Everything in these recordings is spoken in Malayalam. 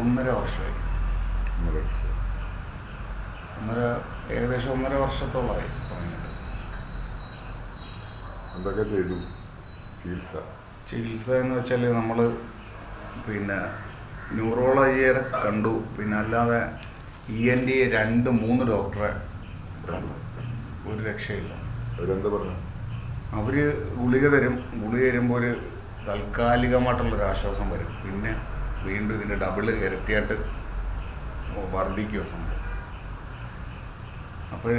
1.5 വർഷമായി. ഏകദേശം 1.5 വർഷത്തോളമായി തുടങ്ങിയിട്ട്. എന്തൊക്കെ ചെയ്തു ചികിത്സ എന്ന് വെച്ചാൽ നമ്മൾ പിന്നെ ന്യൂറോളജിയെ കണ്ടു, പിന്നെ അല്ലാതെ ENT 2-3 ഡോക്ടറെ കണ്ടു. ഒരു രക്ഷയില്ല. അവരെന്താ പറഞ്ഞു? അവർ ഗുളിക തരും. ഗുളിക തരുമ്പോൾ ഒരു താൽക്കാലികമായിട്ടുള്ളൊരു ആശ്വാസം വരും, പിന്നെ വീണ്ടും ഇതിൻ്റെ ഡബിള് ഇരട്ടിയായിട്ട് വർദ്ധിക്കുക സംഭവം. അപ്പോൾ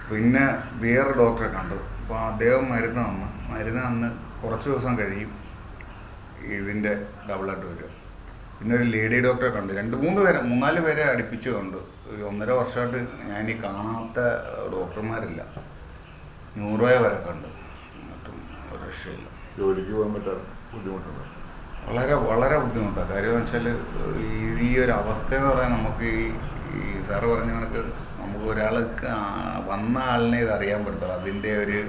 പിന്നെ വേറെ ഡോക്ടറെ കണ്ടു. അപ്പോൾ അദ്ദേഹം മരുന്ന് തന്ന് കുറച്ച് ദിവസം കഴിയും ഇതിൻ്റെ ഡബിളായിട്ട് വരിക. പിന്നെ ഒരു ലേഡി ഡോക്ടറെ കണ്ടു. 3-4 പേരെ അടുപ്പിച്ച് കണ്ടു. ഒരു 1.5 വർഷമായിട്ട് ഞാൻ ഈ കാണാത്ത ഡോക്ടർമാരില്ല. ന്യൂറോയെ വരെ കണ്ടു. എന്നിട്ടും ഒരു രക്ഷയില്ല. ജോലിക്ക് പോകാൻ പറ്റാറ് ബുദ്ധിമുട്ടുണ്ട്. വളരെ ബുദ്ധിമുട്ടാണ്. കാര്യം എന്ന് വെച്ചാൽ ഈ ഒരു അവസ്ഥ എന്ന് പറയാൻ നമുക്ക് ഈ സാറ് പറഞ്ഞ കണക്ക് നമുക്ക് ഒരാൾക്ക് വന്ന ആളിനെ ഇത് അറിയാൻ പറ്റത്തുള്ളൂ. അതിൻ്റെ ഒരു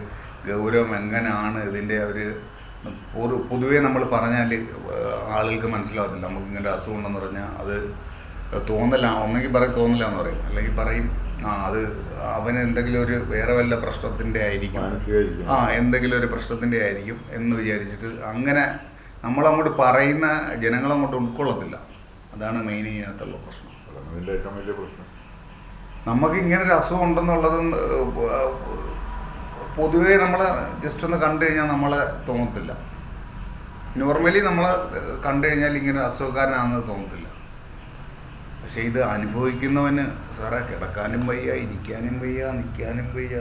ഗൗരവം എങ്ങനെയാണ്, ഇതിൻ്റെ ഒരു പൊതുവേ നമ്മൾ പറഞ്ഞാൽ ആളുകൾക്ക് മനസ്സിലാവത്തില്ല. നമുക്ക് ഇങ്ങനെ അസുഖം ഉണ്ടെന്ന് പറഞ്ഞാൽ അത് തോന്നലാണ്. ഒന്നെങ്കിൽ പറയും തോന്നില്ലാന്ന് പറയും, അല്ലെങ്കിൽ പറയും അത് അവന് എന്തെങ്കിലും ഒരു വേറെ വല്ല പ്രശ്നത്തിൻ്റെ ആയിരിക്കും, എന്തെങ്കിലും ഒരു പ്രശ്നത്തിൻ്റെ ആയിരിക്കും എന്ന് വിചാരിച്ചിട്ട് അങ്ങനെ നമ്മളങ്ങോട്ട് പറയുന്ന ജനങ്ങളങ്ങോട്ട് ഉൾക്കൊള്ളത്തില്ല. അതാണ് മെയിൻ ഇതിനകത്തുള്ള പ്രശ്നം. നമുക്ക് ഇങ്ങനൊരു അസുഖം ഉണ്ടെന്നുള്ളത് പൊതുവേ നമ്മൾ ജസ്റ്റ് ഒന്ന് കണ്ടു കഴിഞ്ഞാൽ നമ്മളെ തോന്നത്തില്ല. നോർമലി നമ്മൾ കണ്ടു കഴിഞ്ഞാൽ ഇങ്ങനെ അസുഖക്കാരനാണെന്ന് തോന്നത്തില്ല. പക്ഷെ ഇത് അനുഭവിക്കുന്നവന് സാറേ കിടക്കാനും വയ്യ, ഇരിക്കാനും വയ്യ, നിൽക്കാനും വയ്യ.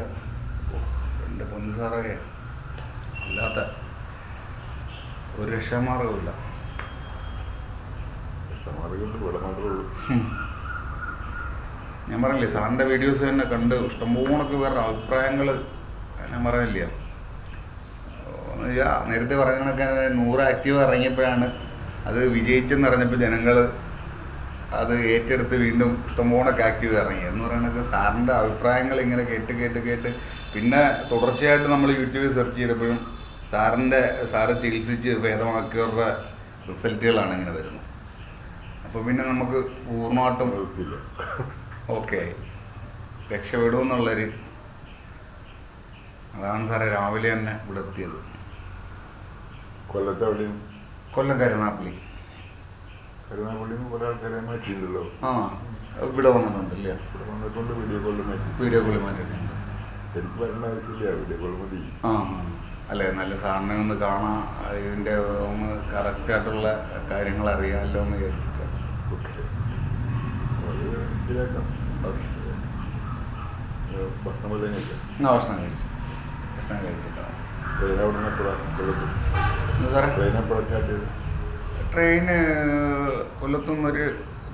എൻ്റെ പൊന്നു സാറേ, അല്ലാത്ത ഒരു രക്ഷാമാർഗമില്ല. ഞാൻ പറഞ്ഞില്ലേ, സാറിൻ്റെ വീഡിയോസ് തന്നെ കണ്ട് ഇഷ്ടംപോണൊക്കെ വേറെ അഭിപ്രായങ്ങൾ ഞാൻ പറഞ്ഞില്ല. നേരത്തെ പറഞ്ഞ കണക്ക് 100 ആക്റ്റീവ് ഇറങ്ങിയപ്പോഴാണ് അത് വിജയിച്ചെന്ന് അറിഞ്ഞപ്പോൾ ജനങ്ങൾ അത് ഏറ്റെടുത്ത് വീണ്ടും ഇഷ്ടംപോണൊക്കെ ആക്റ്റീവ് ഇറങ്ങി എന്ന് പറയണത്. സാറിൻ്റെ അഭിപ്രായങ്ങൾ ഇങ്ങനെ കേട്ട് പിന്നെ തുടർച്ചയായിട്ട് നമ്മൾ യൂട്യൂബിൽ സെർച്ച് ചെയ്തപ്പോഴും സാറ് ചികിത്സിച്ച് ഭേദമാക്കിയവരുടെ റിസൾട്ടുകളാണ് ഇങ്ങനെ വരുന്നത്. അപ്പോൾ പിന്നെ നമുക്ക് പൂർണ്ണമായിട്ടും ഓക്കെ രക്ഷപ്പെടുമെന്നുള്ളൊരു അതാണ് സാറേ രാവിലെ തന്നെ ഇവിടെ എത്തിയത്. കൊല്ലം കരുനാപ്പള്ളി ഇവിടെ വന്നിട്ടുണ്ടല്ലേ? വീഡിയോ കോളിൽ മാറ്റിയിട്ടുണ്ട്. അല്ലേ, നല്ല സാറിനെ ഒന്ന് കാണാം, ഇതിൻ്റെ ഒന്ന് കറക്റ്റായിട്ടുള്ള കാര്യങ്ങൾ അറിയാമല്ലോ എന്ന് വിചാരിച്ചിട്ട്. ഭക്ഷണം കഴിച്ചിട്ടാണ്. ട്രെയിന് കൊല്ലത്തുനിന്നൊരു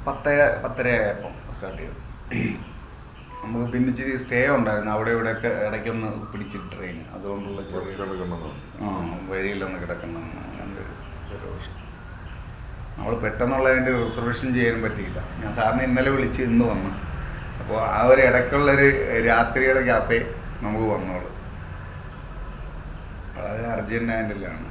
10-10:30 ആയപ്പം സ്റ്റാർട്ട് ചെയ്തു. നമുക്ക് പിന്നെ ഇച്ചിരി സ്റ്റേ ഉണ്ടായിരുന്നു അവിടെ ഇവിടെയൊക്കെ ഇടയ്ക്കൊന്ന് പിടിച്ചിട്ട് ട്രെയിൻ, അതുകൊണ്ടുള്ള ചെറിയ വഴിയിലൊന്ന് കിടക്കണം. അങ്ങനത്തെ ചെറിയ പ്രശ്നം. നമ്മൾ പെട്ടെന്നുള്ള അതിൻ്റെ റിസർവേഷൻ ചെയ്യാനും പറ്റിയില്ല. ഞാൻ സാറിനെ ഇന്നലെ വിളിച്ച് ഇന്ന് വന്നു. അപ്പോൾ ആ ഒരു ഇടയ്ക്കുള്ളൊരു രാത്രിയുടെ ഗ്യാപ്പേ നമുക്ക് വന്നോളൂ. വളരെ അർജൻറ്റ് ആൻഡിലാണ്.